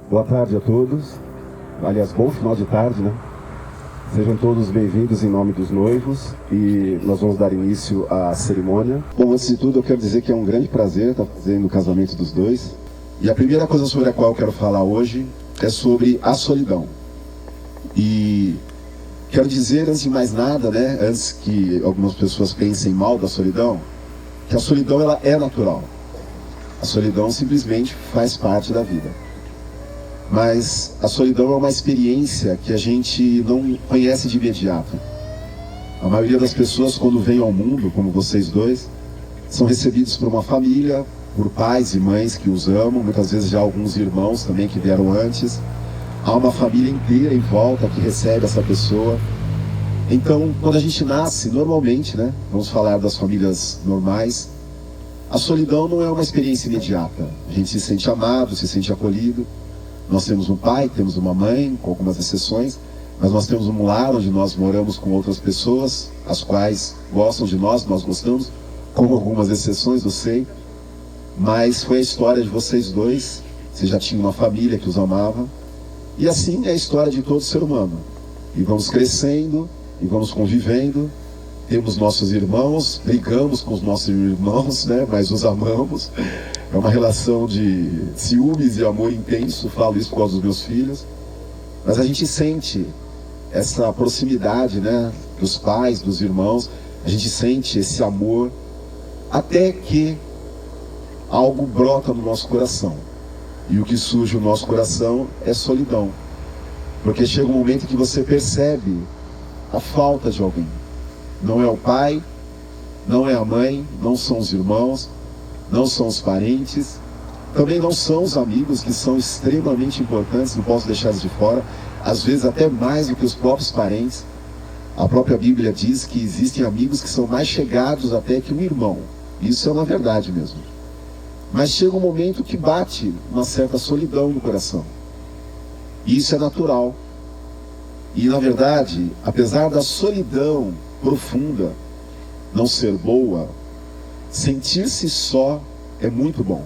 Boa tarde a todos. Aliás, bom final de tarde, né? Sejam todos bem-vindos em nome dos noivos e nós vamos dar início à cerimônia. Bom, antes de tudo eu quero dizer que é um grande prazer estar fazendo o casamento dos dois. E a primeira coisa sobre a qual eu quero falar hoje é sobre a solidão. E quero dizer, antes de mais nada, né, antes que algumas pessoas pensem mal da solidão, que a solidão ela é natural. A solidão simplesmente faz parte da vida. Mas a solidão é uma experiência que a gente não conhece de imediato. A maioria das pessoas, quando vem ao mundo, como vocês dois, são recebidos por uma família, por pais e mães que os amam, muitas vezes já alguns irmãos também que vieram antes. Há uma família inteira em volta que recebe essa pessoa. Então, quando a gente nasce, normalmente, né, vamos falar das famílias normais, a solidão não é uma experiência imediata. A gente se sente amado, se sente acolhido. Nós temos um pai, temos uma mãe, com algumas exceções, mas nós temos um lar onde nós moramos com outras pessoas, as quais gostam de nós gostamos, com algumas exceções, eu sei. Mas foi a história de vocês dois, vocês já tinham uma família que os amava. E assim é a história de todo ser humano. E vamos crescendo, e vamos convivendo. Temos nossos irmãos, brigamos com os nossos irmãos, né? Mas os amamos. É uma relação de ciúmes e amor intenso, falo isso por causa dos meus filhos. Mas a gente sente essa proximidade, né, dos pais, dos irmãos. A gente sente esse amor até que algo brota no nosso coração. E o que surge no nosso coração é solidão. Porque chega um momento que você percebe a falta de alguém. Não é o pai, não é a mãe, não são os irmãos, não são os parentes, também não são os amigos, que são extremamente importantes, não posso deixar eles de fora, às vezes até mais do que os próprios parentes. A própria Bíblia diz que existem amigos que são mais chegados até que um irmão. Isso é uma verdade mesmo. Mas chega um momento que bate uma certa solidão no coração. E isso é natural. E na verdade, apesar da solidão profunda não ser boa, sentir-se só é muito bom.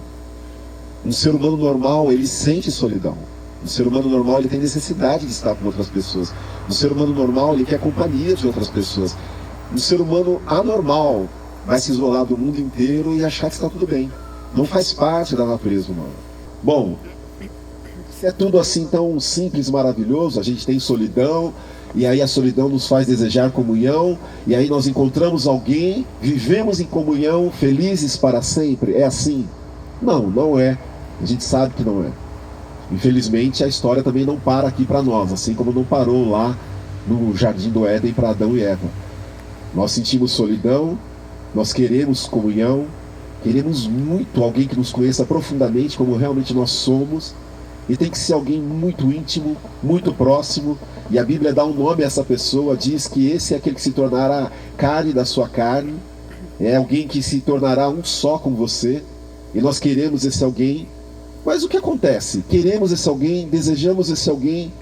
Um ser humano normal, ele sente solidão. Um ser humano normal, ele tem necessidade de estar com outras pessoas. Um ser humano normal, ele quer companhia de outras pessoas. Um ser humano anormal vai se isolar do mundo inteiro e achar que está tudo bem. Não faz parte da natureza humana. Bom, se é tudo assim tão simples, maravilhoso, a gente tem solidão, e aí a solidão nos faz desejar comunhão, e aí nós encontramos alguém, vivemos em comunhão, felizes para sempre. É assim? Não, não é. A gente sabe que não é. Infelizmente a história também não para aqui para nós, assim como não parou lá no Jardim do Éden para Adão e Eva. Nós sentimos solidão, nós queremos comunhão, queremos muito alguém que nos conheça profundamente como realmente nós somos. E tem que ser alguém muito íntimo, muito próximo. E a Bíblia dá um nome a essa pessoa, diz que esse é aquele que se tornará carne da sua carne. É alguém que se tornará um só com você. E nós queremos esse alguém. Mas o que acontece? Queremos esse alguém, desejamos esse alguém.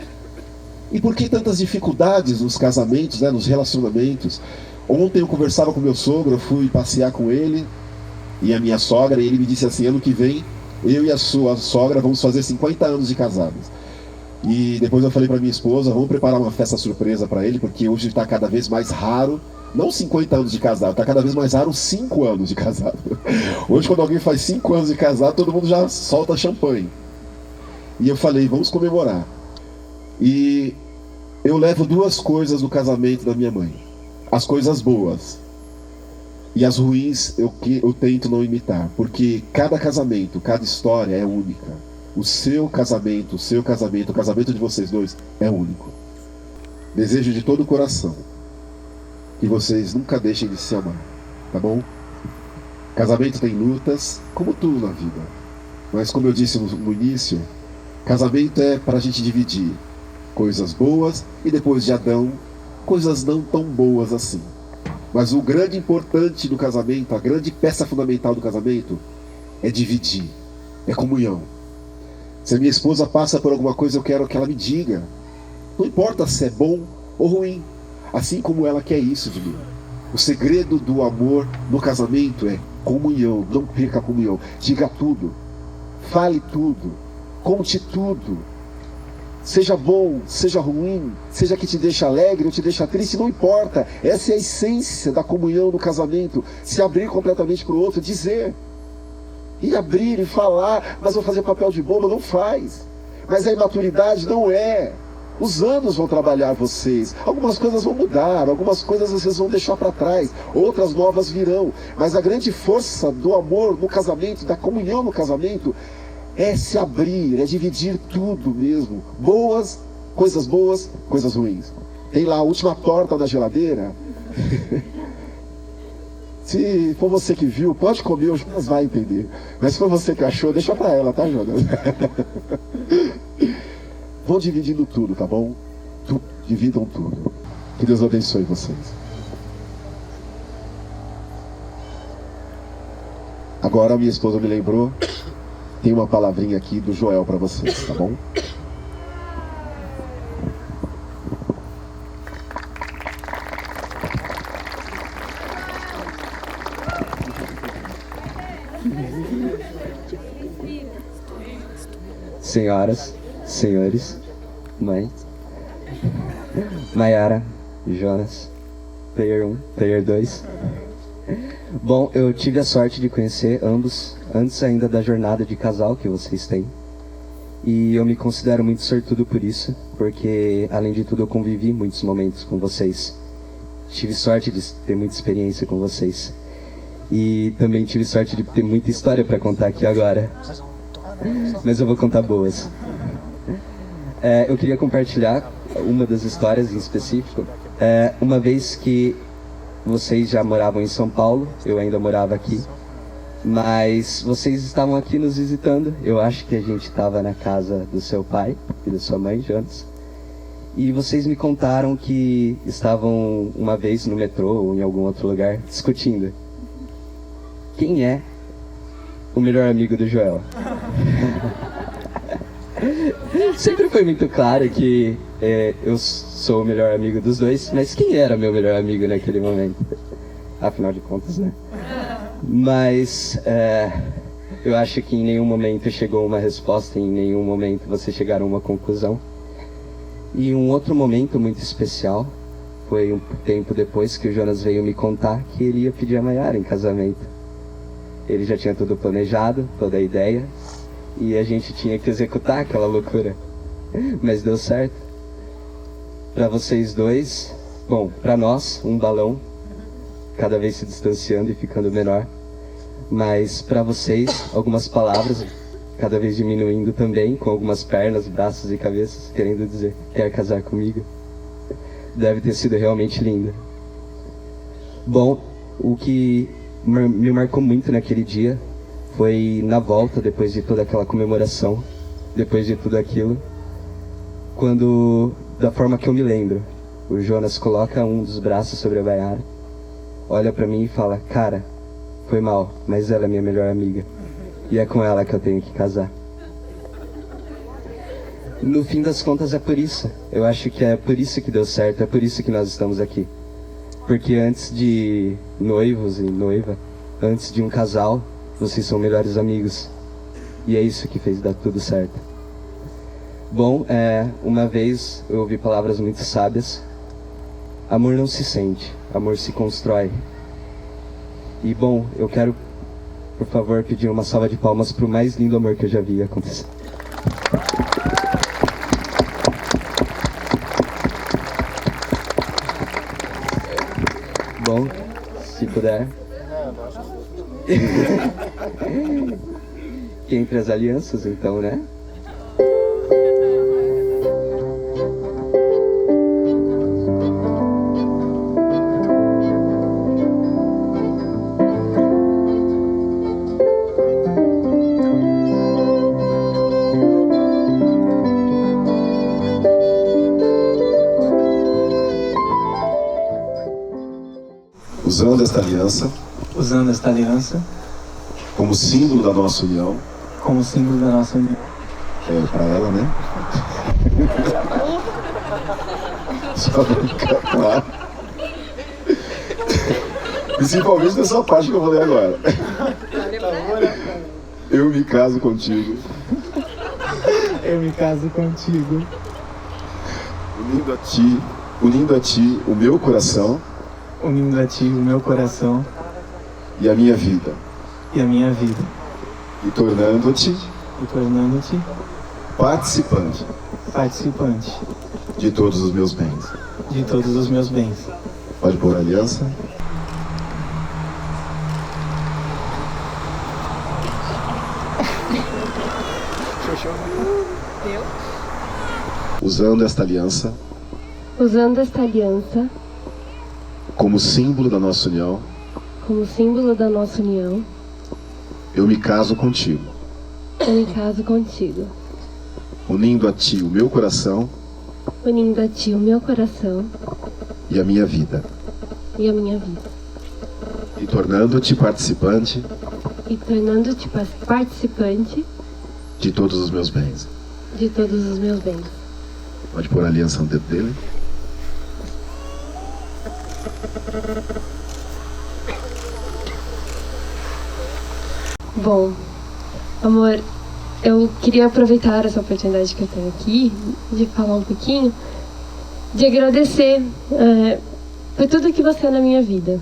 E por que tantas dificuldades nos casamentos, né, nos relacionamentos? Ontem eu conversava com meu sogro, eu fui passear com ele e a minha sogra, e ele me disse assim: ano que vem eu e a sua sogra vamos fazer 50 anos de casados. E depois eu falei para minha esposa: vamos preparar uma festa surpresa para ele, porque hoje está cada vez mais raro, não 50 anos de casado, está cada vez mais raro 5 anos de casado. Hoje, quando alguém faz 5 anos de casado, todo mundo já solta champanhe. E eu falei: vamos comemorar. E eu levo 2 coisas do casamento da minha mãe: as coisas boas. E as ruins eu tento não imitar, porque cada casamento, cada história é única. O seu casamento, o casamento de vocês dois é único. Desejo de todo o coração que vocês nunca deixem de se amar, tá bom? Casamento tem lutas, como tudo na vida. Mas como eu disse no início, casamento é para a gente dividir coisas boas e depois de Adão, coisas não tão boas assim. Mas o grande importante do casamento, a grande peça fundamental do casamento é dividir, é comunhão. Se a minha esposa passa por alguma coisa, eu quero que ela me diga. Não importa se é bom ou ruim, assim como ela quer isso de mim. O segredo do amor no casamento é não perca a comunhão. Diga tudo, fale tudo, conte tudo. Seja bom, seja ruim, seja que te deixa alegre ou te deixa triste, não importa. Essa é a essência da comunhão no casamento. Se abrir completamente para o outro, dizer. E abrir e falar, mas vou fazer papel de boba, não faz. Mas a imaturidade não é. Os anos vão trabalhar vocês. Algumas coisas vão mudar, algumas coisas vocês vão deixar para trás, outras novas virão. Mas a grande força do amor no casamento, da comunhão no casamento, é se abrir, é dividir tudo mesmo. Coisas boas, coisas ruins. Tem lá a última torta da geladeira. Se for você que viu, pode comer, o Jonas vai entender. Mas se for você que achou, deixa pra ela, tá, Jonas? Vão dividindo tudo, tá bom? Dividam tudo. Que Deus abençoe vocês. Agora minha esposa me lembrou. Tem uma palavrinha aqui do Joel para vocês, tá bom? Senhoras, senhores, mãe, Maiara, Jonas, Player 1, Player 2. Bom, eu tive a sorte de conhecer ambos antes ainda da jornada de casal que vocês têm. E eu me considero muito sortudo por isso, porque além de tudo eu convivi muitos momentos com vocês. Tive sorte de ter muita experiência com vocês. E também tive sorte de ter muita história para contar aqui agora. Mas eu vou contar boas. Eu queria compartilhar uma das histórias em específico. Uma vez que vocês já moravam em São Paulo, eu ainda morava aqui, mas vocês estavam aqui nos visitando. Eu acho que a gente estava na casa do seu pai e da sua mãe, Jonas. E vocês me contaram que estavam uma vez no metrô ou em algum outro lugar discutindo quem é o melhor amigo do Joel. Sempre foi muito claro que eu sou o melhor amigo dos dois, mas quem era meu melhor amigo naquele momento? Afinal de contas, né? Mas eu acho que em nenhum momento chegou uma resposta, em nenhum momento vocês chegaram a uma conclusão. E um outro momento muito especial foi um tempo depois que o Jonas veio me contar que ele ia pedir a Maiara em casamento. Ele já tinha tudo planejado, toda a ideia, e a gente tinha que executar aquela loucura. Mas deu certo. Para vocês dois, bom, para nós, um balão, cada vez se distanciando e ficando menor. Mas para vocês, algumas palavras, cada vez diminuindo também, com algumas pernas, braços e cabeças, querendo dizer, quer casar comigo? Deve ter sido realmente lindo. Bom, o que me marcou muito naquele dia foi na volta, depois de toda aquela comemoração, depois de tudo aquilo, quando, da forma que eu me lembro, o Jonas coloca um dos braços sobre a Maiara, olha pra mim e fala: cara, foi mal, mas ela é minha melhor amiga e é com ela que eu tenho que casar. No fim das contas é por isso, eu acho que é por isso que deu certo, é por isso que nós estamos aqui. Porque antes de noivos e noiva, antes de um casal, vocês são melhores amigos. E é isso que fez dar tudo certo. Bom, uma vez eu ouvi palavras muito sábias. Amor não se sente, amor se constrói. E bom, eu quero, por favor, pedir uma salva de palmas para o mais lindo amor que eu já vi acontecer. Bom, se puder. Que entre as alianças, então, né? Usando esta aliança como símbolo da nossa união. Para ela, né? Só pra ficar claro. Principalmente nessa parte que eu vou ler agora. Eu me caso contigo. Eu me caso contigo. unindo a ti o meu coração unindo a ti o meu coração e a minha vida, e tornando-te participante de todos os meus bens. Pode pôr a aliança. Usando esta aliança como símbolo da nossa união, eu me caso contigo, unindo a ti o meu coração e a minha vida, e tornando-te participante de todos os meus bens. Pode pôr a aliança no dedo dele. Bom, amor, eu queria aproveitar essa oportunidade que eu tenho aqui de falar um pouquinho, de agradecer por tudo que você é na minha vida.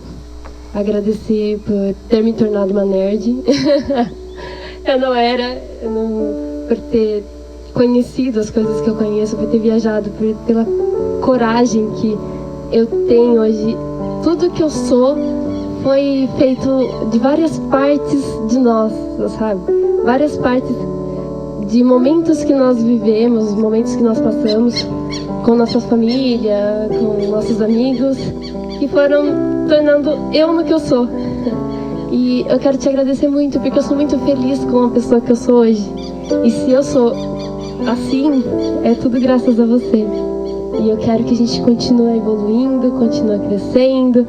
Agradecer por ter me tornado uma nerd. Por ter conhecido as coisas que eu conheço, por ter viajado, pela coragem que eu tenho hoje. Tudo que eu sou foi feito de várias partes de nós, sabe? Várias partes de momentos que nós vivemos, momentos que nós passamos com nossa família, com nossos amigos, que foram tornando eu no que eu sou. E eu quero te agradecer muito, porque eu sou muito feliz com a pessoa que eu sou hoje. E se eu sou assim, é tudo graças a você. E eu quero que a gente continue evoluindo, continue crescendo,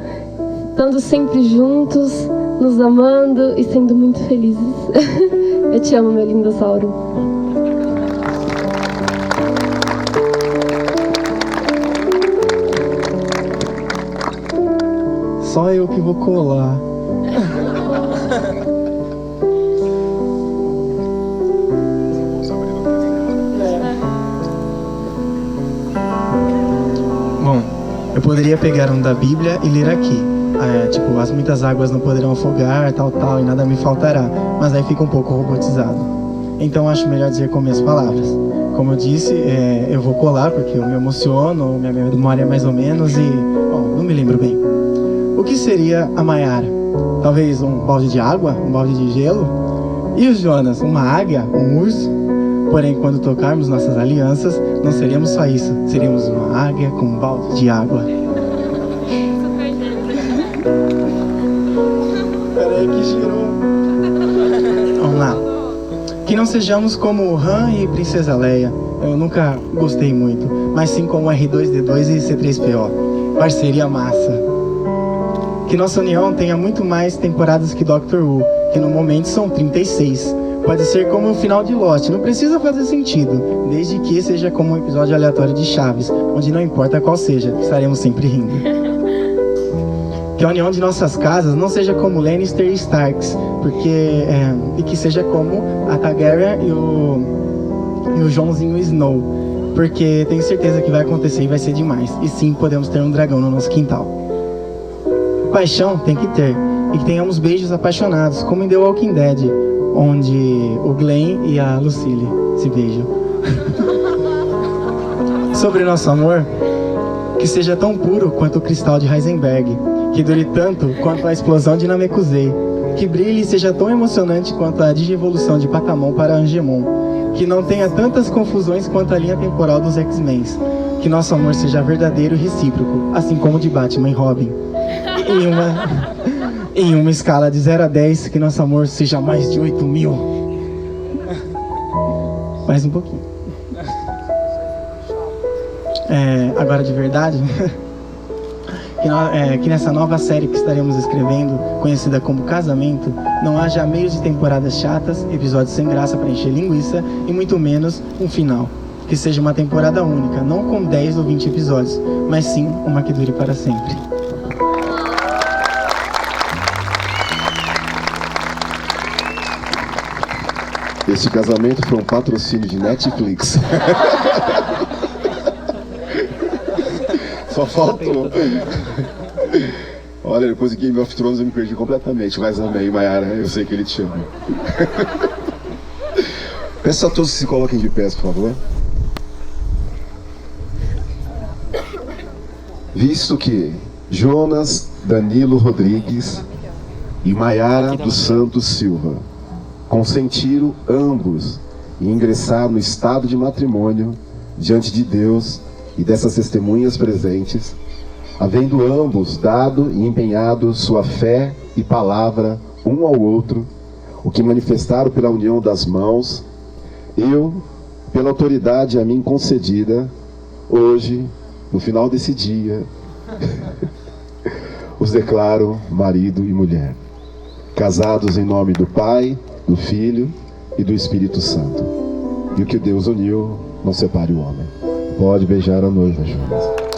estando sempre juntos, nos amando e sendo muito felizes. Eu te amo, meu lindossauro. Só eu que vou colar. Bom, eu poderia pegar um da Bíblia e ler aqui. Tipo, as muitas águas não poderão afogar, tal, e nada me faltará. Mas aí fica um pouco robotizado. Então acho melhor dizer com minhas palavras. Como eu disse, eu vou colar porque eu me emociono, minha memória é mais ou menos e... Bom, não me lembro bem. O que seria a Mayara? Talvez um balde de água, um balde de gelo? E o Jonas? Uma águia, um urso? Porém, quando tocarmos nossas alianças, não seríamos só isso. Seríamos uma águia com um balde de água. Peraí que girou. Vamos lá. Que não sejamos como Han e Princesa Leia. Eu nunca gostei muito. Mas sim como R2-D2 e C3PO. Parceria massa. Que nossa união tenha muito mais temporadas que Doctor Who, que no momento são 36. Pode ser como o final de Lost, não precisa fazer sentido, desde que seja como um episódio aleatório de Chaves, onde não importa qual seja, estaremos sempre rindo. Que a união de nossas casas não seja como Lannister e Starks, e que seja como a Targaryen e o Jonzinho Snow, porque tenho certeza que vai acontecer e vai ser demais. E sim, podemos ter um dragão no nosso quintal. Paixão tem que ter, e que tenhamos beijos apaixonados, como em The Walking Dead, onde o Glenn e a Lucille se beijam. Sobre nosso amor, que seja tão puro quanto o cristal de Heisenberg, que dure tanto quanto a explosão de Namekusei, que brilhe e seja tão emocionante quanto a digievolução de Patamon para Angemon, que não tenha tantas confusões quanto a linha temporal dos X-Men, que nosso amor seja verdadeiro e recíproco, assim como o de Batman e Robin. Em uma escala de 0 a 10, que nosso amor seja mais de 8.000. Mais um pouquinho. Agora de verdade, que nessa nova série que estaremos escrevendo, conhecida como Casamento, não haja meios de temporadas chatas, episódios sem graça para encher linguiça e muito menos um final. Que seja uma temporada única, não com 10 ou 20 episódios, mas sim uma que dure para sempre. Este casamento foi um patrocínio de Netflix. Só faltou. Olha, depois de Game of Thrones eu me perdi completamente, mas amém, Mayara, eu sei que ele te ama. Peço a todos que se coloquem de pé, por favor. Visto que Jonas Danilo Rodrigues e Mayara dos Santos Silva consentiram ambos em ingressar no estado de matrimônio diante de Deus e dessas testemunhas presentes, havendo ambos dado e empenhado sua fé e palavra um ao outro, o que manifestaram pela união das mãos, eu, pela autoridade a mim concedida, hoje, no final desse dia, os declaro marido e mulher, casados em nome do Pai, do Filho e do Espírito Santo. E o que Deus uniu, não separe o homem. Pode beijar a noiva, Jonas.